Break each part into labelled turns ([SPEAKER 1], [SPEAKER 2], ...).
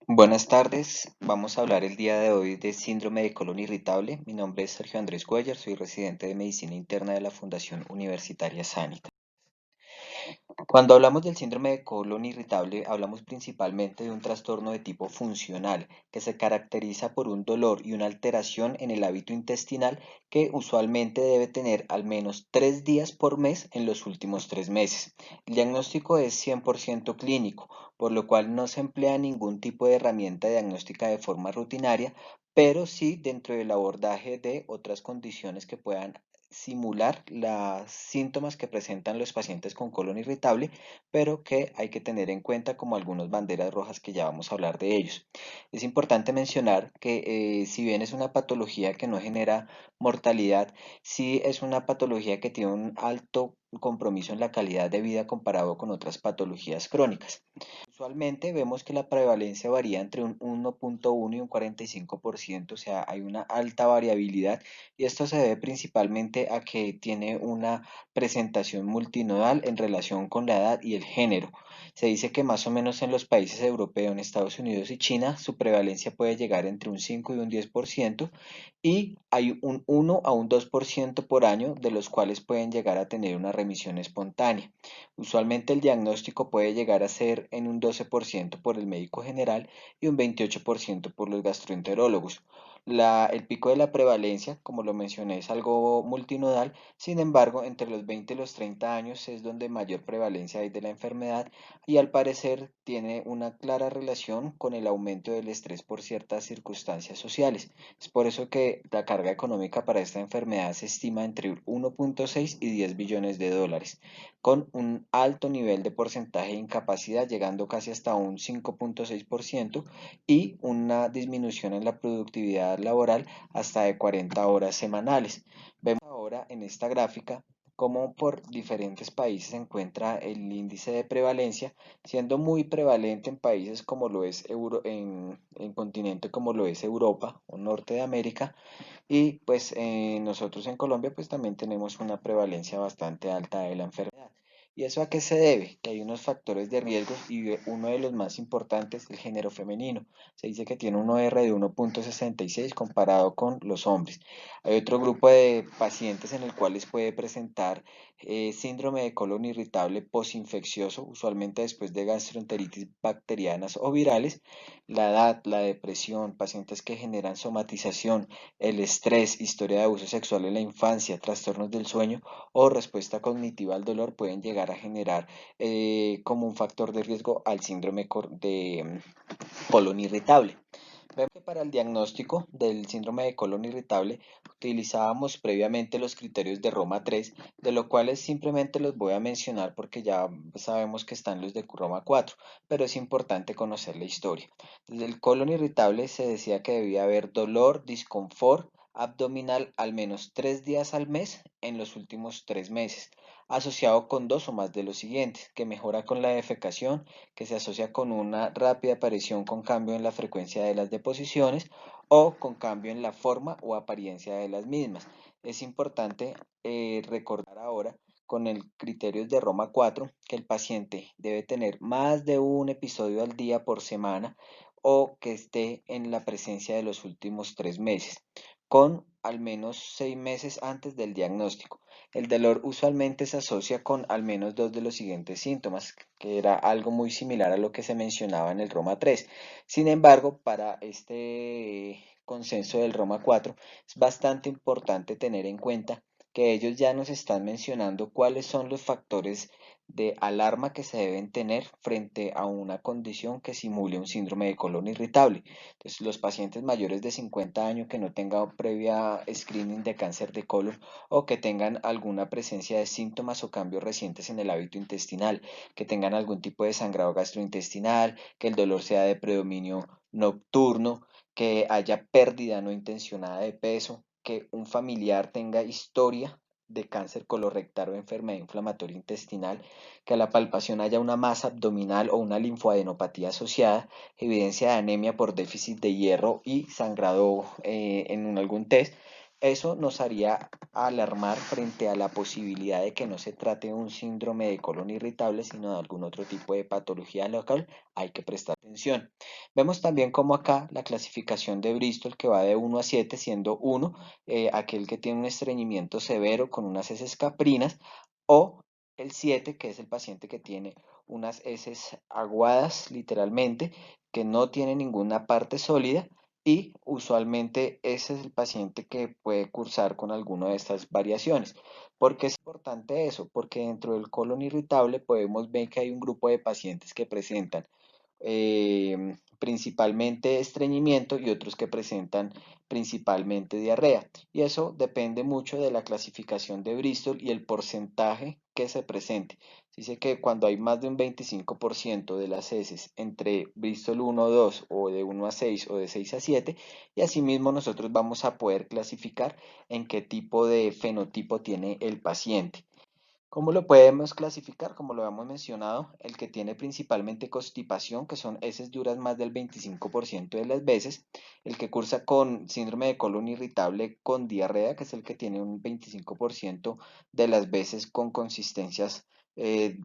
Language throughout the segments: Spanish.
[SPEAKER 1] Buenas tardes, vamos a hablar el día de hoy de síndrome de colon irritable. Mi nombre es Sergio Andrés Cuellar, soy residente de Medicina Interna de la Fundación Universitaria Sanita. Cuando hablamos del síndrome de colon irritable, hablamos principalmente de un trastorno de tipo funcional que se caracteriza por un dolor y una alteración en el hábito intestinal que usualmente debe tener al menos 3 días por mes en los últimos 3 meses. El diagnóstico es 100% clínico, por lo cual no se emplea ningún tipo de herramienta diagnóstica de forma rutinaria, pero sí dentro del abordaje de otras condiciones que puedan simular los síntomas que presentan los pacientes con colon irritable, pero que hay que tener en cuenta como algunas banderas rojas que ya vamos a hablar de ellos. Es importante mencionar que si bien es una patología que no genera mortalidad, sí es una patología que tiene un alto compromiso en la calidad de vida comparado con otras patologías crónicas. Usualmente vemos que la prevalencia varía entre un 1.1 y un 45%, o sea, hay una alta variabilidad y esto se debe principalmente a que tiene una presentación multinodal en relación con la edad y el género. Se dice que más o menos en los países europeos, en Estados Unidos y China, su prevalencia puede llegar entre un 5 y un 10% y hay un 1 a un 2% por año de los cuales pueden llegar a tener una remisión espontánea. Usualmente el diagnóstico puede llegar a ser en un 12% por el médico general y un 28% por los gastroenterólogos. El pico de la prevalencia, como lo mencioné, es algo multinodal, sin embargo, entre los 20 y los 30 años es donde mayor prevalencia hay de la enfermedad y al parecer tiene una clara relación con el aumento del estrés por ciertas circunstancias sociales. Es por eso que la carga económica para esta enfermedad se estima entre 1.6 y 10 billones de dólares con un alto nivel de porcentaje de incapacidad, llegando casi hasta un 5.6% y una disminución en la productividad laboral hasta de 40 horas semanales. Vemos ahora en esta gráfica cómo por diferentes países se encuentra el índice de prevalencia, siendo muy prevalente en países como lo es en continente como lo es Europa o Norte de América, y pues nosotros en Colombia pues también tenemos una prevalencia bastante alta de la enfermedad. ¿Y eso a qué se debe? Que hay unos factores de riesgo y uno de los más importantes, el género femenino. Se dice que tiene un OR de 1.66 comparado con los hombres. Hay otro grupo de pacientes en el cual puede presentar síndrome de colon irritable posinfeccioso, usualmente después de gastroenteritis bacterianas o virales. La edad, la depresión, pacientes que generan somatización, el estrés, historia de abuso sexual en la infancia, trastornos del sueño o respuesta cognitiva al dolor pueden llegar a generar como un factor de riesgo al síndrome de colon irritable. Vemos que para el diagnóstico del síndrome de colon irritable utilizábamos previamente los criterios de Roma 3, de los cuales simplemente los voy a mencionar porque ya sabemos que están los de Roma 4, pero es importante conocer la historia. Desde el colon irritable se decía que debía haber dolor, disconfort abdominal al menos 3 días al mes en los últimos 3 meses, asociado con dos o más de los siguientes, que mejora con la defecación, que se asocia con una rápida aparición con cambio en la frecuencia de las deposiciones o con cambio en la forma o apariencia de las mismas. Es importante recordar ahora con el criterio de Roma 4 que el paciente debe tener más de un episodio al día por semana o que esté en la presencia de los últimos 3 meses, con al menos 6 meses antes del diagnóstico. El dolor usualmente se asocia con al menos dos de los siguientes síntomas, que era algo muy similar a lo que se mencionaba en el Roma 3. Sin embargo, para este consenso del Roma 4 es bastante importante tener en cuenta que ellos ya nos están mencionando cuáles son los factores de alarma que se deben tener frente a una condición que simule un síndrome de colon irritable. Entonces, los pacientes mayores de 50 años que no tengan previa screening de cáncer de colon o que tengan alguna presencia de síntomas o cambios recientes en el hábito intestinal, que tengan algún tipo de sangrado gastrointestinal, que el dolor sea de predominio nocturno, que haya pérdida no intencionada de peso, que un familiar tenga historia de cáncer colorectal o enfermedad inflamatoria intestinal, que a la palpación haya una masa abdominal o una linfoadenopatía asociada, evidencia de anemia por déficit de hierro y sangrado en algún test, Eso nos haría alarmar frente a la posibilidad de que no se trate de un síndrome de colon irritable, sino de algún otro tipo de patología a la cual hay que prestar atención. Vemos también como acá la clasificación de Bristol que va de 1 a 7, siendo 1 aquel que tiene un estreñimiento severo con unas heces caprinas, o el 7 que es el paciente que tiene unas heces aguadas literalmente, que no tiene ninguna parte sólida, y usualmente ese es el paciente que puede cursar con alguna de estas variaciones. ¿Por qué es importante eso? Porque dentro del colon irritable podemos ver que hay un grupo de pacientes que presentan principalmente estreñimiento y otros que presentan principalmente diarrea. Y eso depende mucho de la clasificación de Bristol y el porcentaje que se presente. Dice que cuando hay más de un 25% de las heces entre Bristol 1 2 o de 1 a 6 o de 6 a 7, y asimismo nosotros vamos a poder clasificar en qué tipo de fenotipo tiene el paciente. ¿Cómo lo podemos clasificar? Como lo habíamos mencionado, el que tiene principalmente constipación, que son heces duras más del 25% de las veces, el que cursa con síndrome de colon irritable con diarrea, que es el que tiene un 25% de las veces con consistencias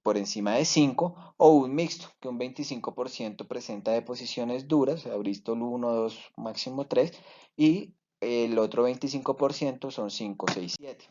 [SPEAKER 1] por encima de 5, o un mixto, que un 25% presenta deposiciones duras, o sea, Bristol 1, 2, máximo 3, y el otro 25% son 5, 6, 7.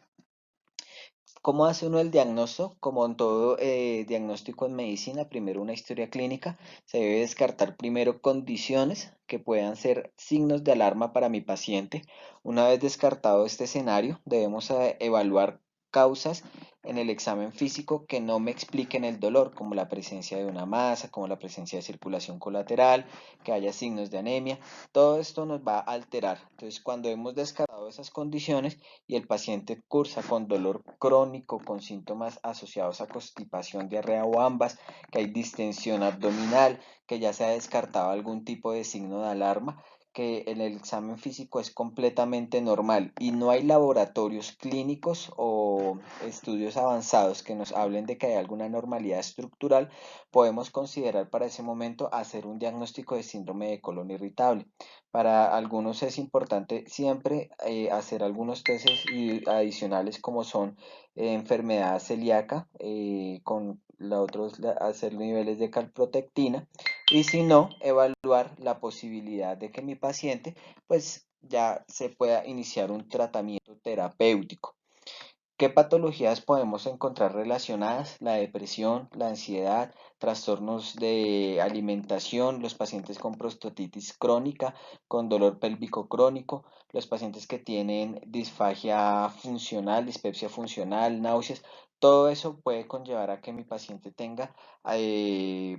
[SPEAKER 1] ¿Cómo hace uno el diagnóstico? Como en todo diagnóstico en medicina, primero una historia clínica. Se debe descartar primero condiciones que puedan ser signos de alarma para mi paciente. Una vez descartado este escenario, debemos evaluar causas en el examen físico que no me expliquen el dolor, como la presencia de una masa, como la presencia de circulación colateral, que haya signos de anemia. Todo esto nos va a alterar. Entonces, cuando hemos descartado esas condiciones, y el paciente cursa con dolor crónico, con síntomas asociados a constipación, diarrea o ambas, que hay distensión abdominal, que ya se ha descartado algún tipo de signo de alarma, que en el examen físico es completamente normal y no hay laboratorios clínicos o estudios avanzados que nos hablen de que hay alguna anormalidad estructural, podemos considerar para ese momento hacer un diagnóstico de síndrome de colon irritable. Para algunos es importante siempre hacer algunos testes adicionales como son enfermedad celíaca, con la otra es hacer niveles de calprotectina, y si no, evaluar la posibilidad de que mi paciente pues ya se pueda iniciar un tratamiento terapéutico. ¿Qué patologías podemos encontrar relacionadas? La depresión, la ansiedad, trastornos de alimentación, los pacientes con prostatitis crónica, con dolor pélvico crónico, los pacientes que tienen disfagia funcional, dispepsia funcional, náuseas. Todo eso puede conllevar a que mi paciente tenga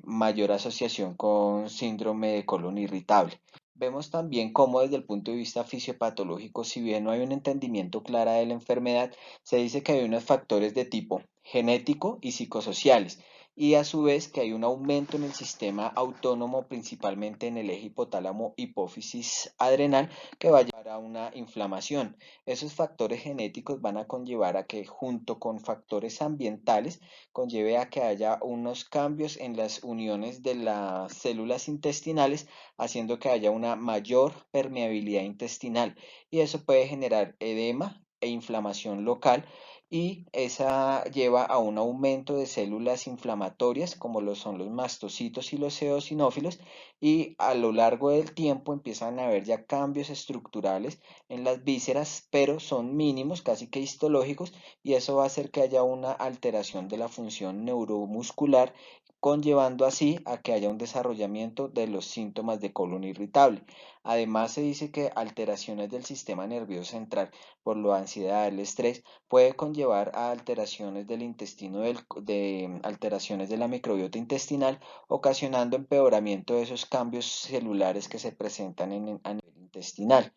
[SPEAKER 1] mayor asociación con síndrome de colon irritable. Vemos también cómo desde el punto de vista fisiopatológico, si bien no hay un entendimiento claro de la enfermedad, se dice que hay unos factores de tipo genético y psicosociales, y a su vez que hay un aumento en el sistema autónomo, principalmente en el eje hipotálamo hipófisis adrenal, que va a llevar a una inflamación. Esos factores genéticos van a conllevar a que, junto con factores ambientales, conlleve a que haya unos cambios en las uniones de las células intestinales, haciendo que haya una mayor permeabilidad intestinal, y eso puede generar edema e inflamación local, y esa lleva a un aumento de células inflamatorias como lo son los mastocitos y los eosinófilos, y a lo largo del tiempo empiezan a haber ya cambios estructurales en las vísceras, pero son mínimos, casi que histológicos, y eso va a hacer que haya una alteración de la función neuromuscular, conllevando así a que haya un desarrollamiento de los síntomas de colon irritable. Además, se dice que alteraciones del sistema nervioso central por la ansiedad, el estrés, puede conllevar a alteraciones del intestino, de alteraciones de la microbiota intestinal, ocasionando empeoramiento de esos cambios celulares que se presentan a nivel intestinal.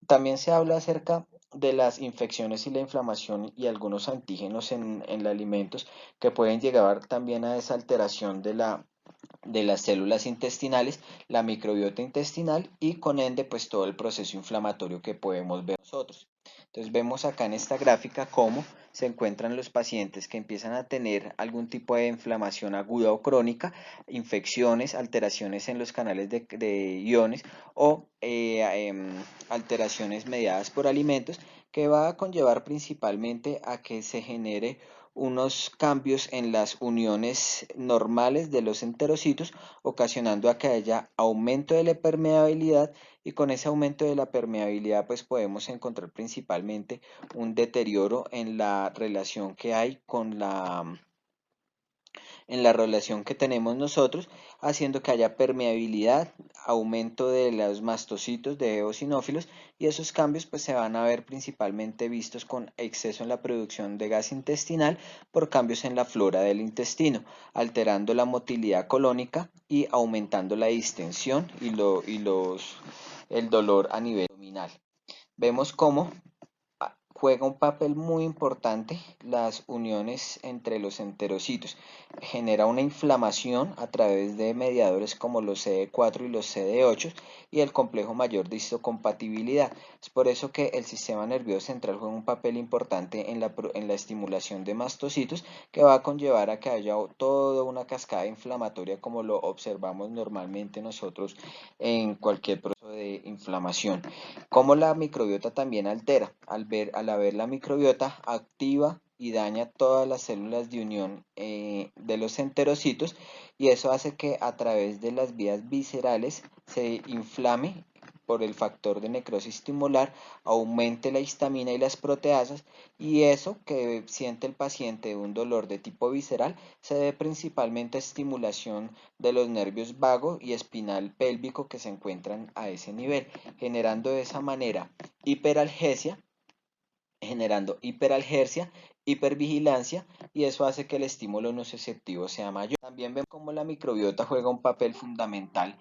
[SPEAKER 1] También se habla acerca de las infecciones y la inflamación y algunos antígenos en los alimentos que pueden llegar también a esa alteración de las células intestinales, la microbiota intestinal, y con ende pues todo el proceso inflamatorio que podemos ver nosotros. Entonces vemos acá en esta gráfica cómo se encuentran los pacientes que empiezan a tener algún tipo de inflamación aguda o crónica, infecciones, alteraciones en los canales de iones o alteraciones mediadas por alimentos, que va a conllevar principalmente a que se genere unos cambios en las uniones normales de los enterocitos, ocasionando a que haya aumento de la permeabilidad, y con ese aumento de la permeabilidad pues podemos encontrar principalmente un deterioro en la relación que hay con en la relación que tenemos nosotros, haciendo que haya permeabilidad, aumento de los mastocitos de eosinófilos, y esos cambios pues se van a ver principalmente vistos con exceso en la producción de gas intestinal por cambios en la flora del intestino, alterando la motilidad colónica y aumentando la distensión el dolor a nivel abdominal. Vemos cómo juega un papel muy importante las uniones entre los enterocitos. Genera una inflamación a través de mediadores como los CD4 y los CD8 y el complejo mayor de histocompatibilidad. Es por eso que el sistema nervioso central juega un papel importante en la estimulación de mastocitos, que va a conllevar a que haya toda una cascada inflamatoria como lo observamos normalmente nosotros en cualquier proceso de inflamación. Como la microbiota también altera, al haber la microbiota activa y daña todas las células de unión de los enterocitos, y eso hace que a través de las vías viscerales se inflame por el factor de necrosis timolar, aumente la histamina y las proteasas, y eso que siente el paciente un dolor de tipo visceral se debe principalmente a estimulación de los nervios vago y espinal pélvico que se encuentran a ese nivel, generando de esa manera hiperalgesia, hipervigilancia, y eso hace que el estímulo nociceptivo sea mayor. También vemos cómo la microbiota juega un papel fundamental,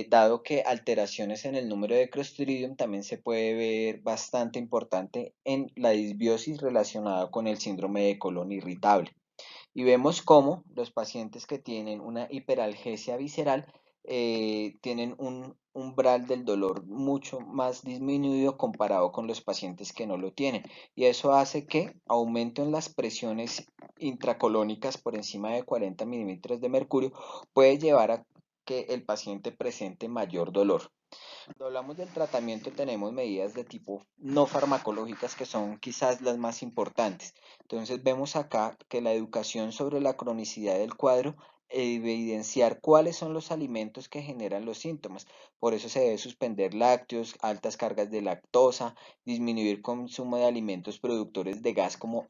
[SPEAKER 1] dado que alteraciones en el número de Clostridium también se puede ver bastante importante en la disbiosis relacionada con el síndrome de colon irritable. Y vemos cómo los pacientes que tienen una hiperalgesia visceral tienen un umbral del dolor mucho más disminuido comparado con los pacientes que no lo tienen. Y eso hace que aumenten las presiones intracolónicas por encima de 40 milímetros de mercurio, puede llevar a que el paciente presente mayor dolor. Cuando hablamos del tratamiento tenemos medidas de tipo no farmacológicas que son quizás las más importantes. Entonces vemos acá que la educación sobre la cronicidad del cuadro, evidenciar cuáles son los alimentos que generan los síntomas. Por eso se debe suspender lácteos, altas cargas de lactosa, disminuir el consumo de alimentos productores de gas como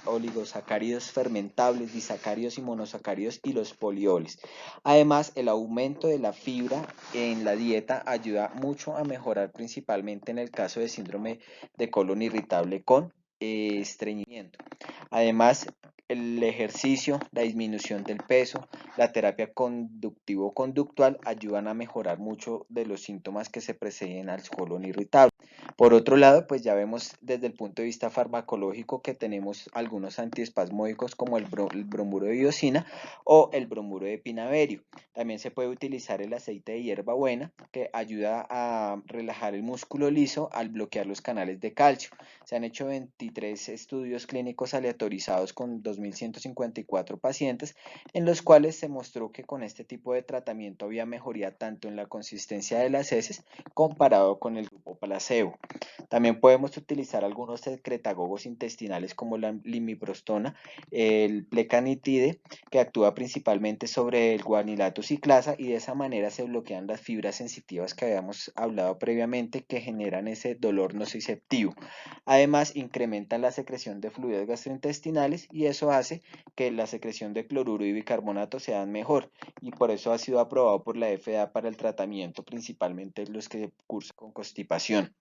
[SPEAKER 1] oligosacáridos fermentables, disacáridos y monosacáridos y los polioles. Además, el aumento de la fibra en la dieta ayuda mucho a mejorar, principalmente en el caso de síndrome de colon irritable con estreñimiento. Además, el ejercicio, la disminución del peso, la terapia conductivo-conductual ayudan a mejorar mucho de los síntomas que se preceden al colon irritable. Por otro lado, pues ya vemos desde el punto de vista farmacológico que tenemos algunos antiespasmódicos como el bromuro de iosina o el bromuro de pinaverio. También se puede utilizar el aceite de hierbabuena, que ayuda a relajar el músculo liso al bloquear los canales de calcio. Se han hecho 23 estudios clínicos aleatorizados con 2.154 pacientes, en los cuales se mostró que con este tipo de tratamiento había mejoría tanto en la consistencia de las heces comparado con el grupo placebo. También podemos utilizar algunos secretagogos intestinales como la limiprostona, el plecanitide, que actúa principalmente sobre el guanilato ciclasa, y de esa manera se bloquean las fibras sensitivas que habíamos hablado previamente, que generan ese dolor nociceptivo. Además, incrementan la secreción de fluidos gastrointestinales, y eso hace que la secreción de cloruro y bicarbonato sean mejor, y por eso ha sido aprobado por la FDA para el tratamiento principalmente los que cursan con constipación.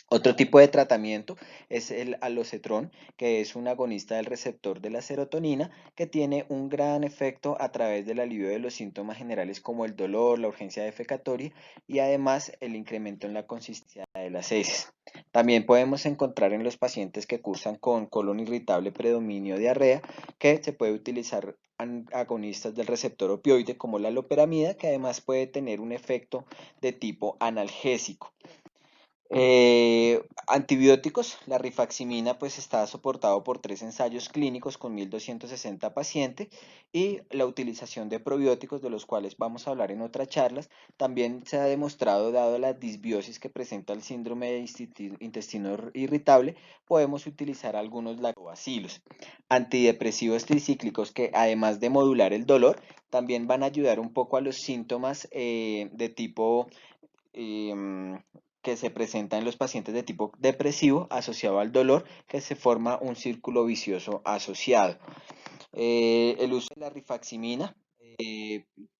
[SPEAKER 1] Otro tipo de tratamiento es el alocetrón, que es un agonista del receptor de la serotonina, que tiene un gran efecto a través del alivio de los síntomas generales como el dolor, la urgencia defecatoria y además el incremento en la consistencia de las heces. También podemos encontrar en los pacientes que cursan con colon irritable, predominio, diarrea, que se puede utilizar agonistas del receptor opioide como la loperamida, que además puede tener un efecto de tipo analgésico. Antibióticos, la rifaximina pues está soportado por 3 ensayos clínicos con 1.260 pacientes y la utilización de probióticos, de los cuales vamos a hablar en otras charlas, también se ha demostrado, dado la disbiosis que presenta el síndrome de intestino irritable, podemos utilizar algunos lactobacilos. Antidepresivos tricíclicos que, además de modular el dolor, también van a ayudar un poco a los síntomas de tipo que se presenta en los pacientes de tipo depresivo asociado al dolor, que se forma un círculo vicioso asociado. El uso de la rifaximina,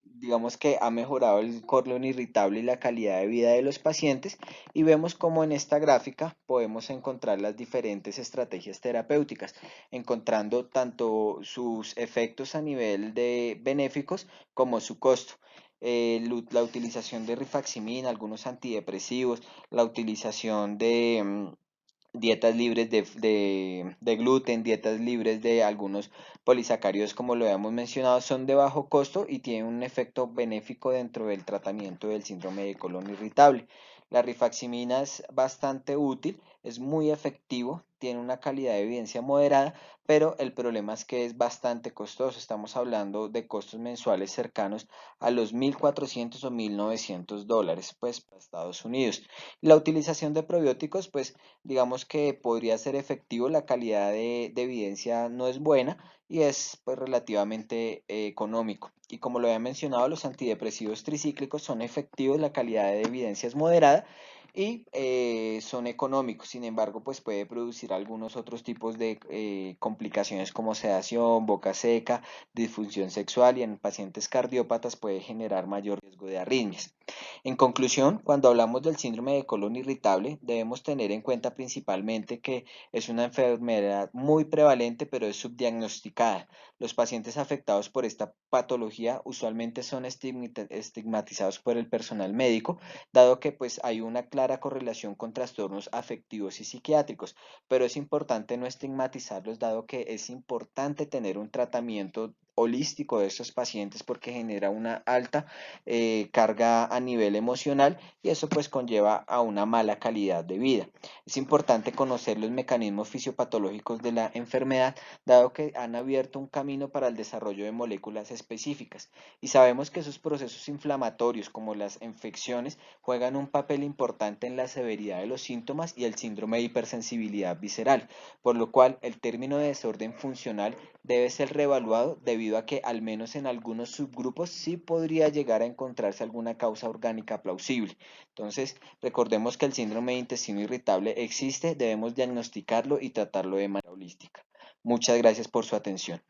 [SPEAKER 1] digamos que ha mejorado el colon irritable y la calidad de vida de los pacientes, y vemos como en esta gráfica podemos encontrar las diferentes estrategias terapéuticas, encontrando tanto sus efectos a nivel de benéficos como su costo. La utilización de rifaximina, algunos antidepresivos, la utilización de dietas libres de gluten, dietas libres de algunos polisacáridos, como lo habíamos mencionado, son de bajo costo y tienen un efecto benéfico dentro del tratamiento del síndrome de colon irritable. La rifaximina es bastante útil, es muy efectivo, tiene una calidad de evidencia moderada, pero el problema es que es bastante costoso. Estamos hablando de costos mensuales cercanos a los 1.400 o $1.900, pues, para Estados Unidos. La utilización de probióticos, pues, digamos que podría ser efectivo, la calidad de evidencia no es buena y es pues relativamente económico. Y como lo había mencionado, los antidepresivos tricíclicos son efectivos, la calidad de evidencia es moderada y son económicos. Sin embargo, pues puede producir algunos otros tipos de complicaciones como sedación, boca seca, disfunción sexual, y en pacientes cardiópatas puede generar mayor riesgo de arritmias. En conclusión, cuando hablamos del síndrome de colon irritable, debemos tener en cuenta principalmente que es una enfermedad muy prevalente, pero es subdiagnosticada. Los pacientes afectados por esta patología usualmente son estigmatizados por el personal médico, dado que pues hay una clara correlación con trastornos afectivos y psiquiátricos, pero es importante no estigmatizarlos, dado que es importante tener un tratamiento holístico de estos pacientes, porque genera una alta carga a nivel emocional, y eso pues conlleva a una mala calidad de vida. Es importante conocer los mecanismos fisiopatológicos de la enfermedad, dado que han abierto un camino para el desarrollo de moléculas específicas, y sabemos que esos procesos inflamatorios, como las infecciones, juegan un papel importante en la severidad de los síntomas y el síndrome de hipersensibilidad visceral, por lo cual el término de desorden funcional debe ser reevaluado, debido a que al menos en algunos subgrupos sí podría llegar a encontrarse alguna causa orgánica plausible. Entonces, recordemos que el síndrome de intestino irritable existe, debemos diagnosticarlo y tratarlo de manera holística. Muchas gracias por su atención.